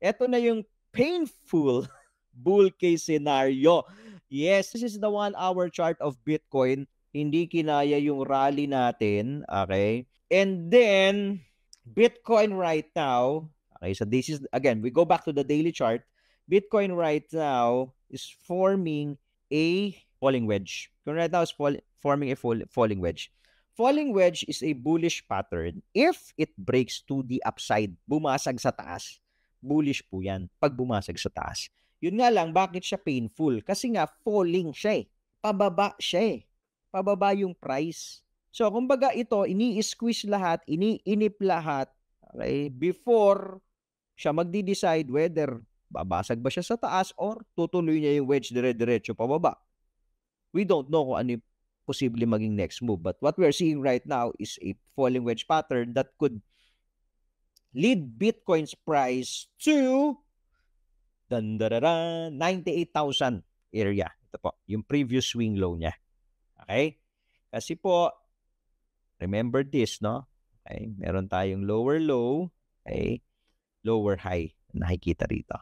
Ito na yung painful bull case scenario. Yes, this is the 1-hour chart of Bitcoin. Hindi kinaya yung rally natin, okay? And then, Bitcoin right now, okay, so this is, again, we go back to the daily chart. Bitcoin right now is forming a falling wedge. Right now is forming a falling wedge. Falling wedge is a bullish pattern. If it breaks to the upside, bumasag sa taas, bullish po yan pag bumasag sa taas. Yun nga lang, bakit siya painful? Kasi nga, falling siya eh. Pababa siya eh. Pababa yung price. So, kumbaga ito, ini-squeeze lahat, iniinip lahat, okay, before siya magdi-decide whether babasag ba siya sa taas or tutuloy niya yung wedge dire-diretso pababa. We don't know kung ano yung posible maging next move. But what we're seeing right now is a falling wedge pattern that could lead Bitcoin's price to 98,000 area. Ito po, yung previous swing low niya. Okay? Kasi po, remember this, no? Okay? Meron tayong lower low, okay? Lower high. Nakikita rito.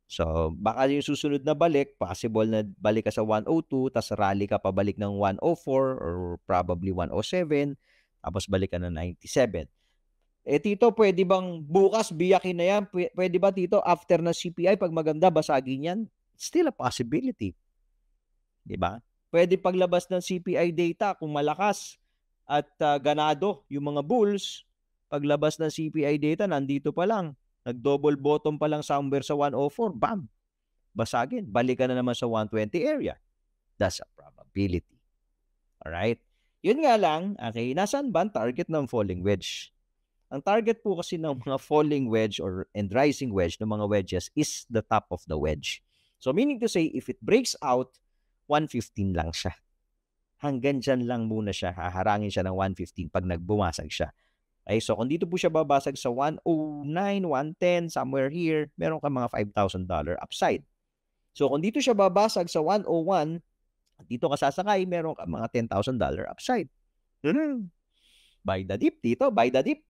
So, baka yung susunod na balik, possible na balik ka sa 102, tapos rally ka pabalik ng 104 or probably 107, tapos balik ka na 97. Eh, Tito, pwede bang bukas biyakin na yan? Pwede ba, Tito, after na CPI, pag maganda, basagin yan? Still a possibility. Diba? Pwede paglabas ng CPI data kung malakas at ganado yung mga bulls, paglabas ng CPI data, nandito pa lang. Nag-double bottom pa lang somewhere sa 104, bam! Basagin. Balik ka na naman sa 120 area. That's a probability. Alright? Yun nga lang, okay, nasaan ba ang target ng falling wedge? Ang target po kasi ng mga falling wedge and rising wedge, ng mga wedges, is the top of the wedge. So meaning to say, if it breaks out, 115 lang siya. Hanggang dyan lang muna siya. Haharangin siya ng 115 pag nagbumasag siya. Okay, so kung dito po siya babasag sa 109, 110, somewhere here, meron ka mga $5,000 upside. So kung dito siya babasag sa 101, dito ka sasakay, meron ka mga $10,000 upside. Buy the dip dito, buy the dip.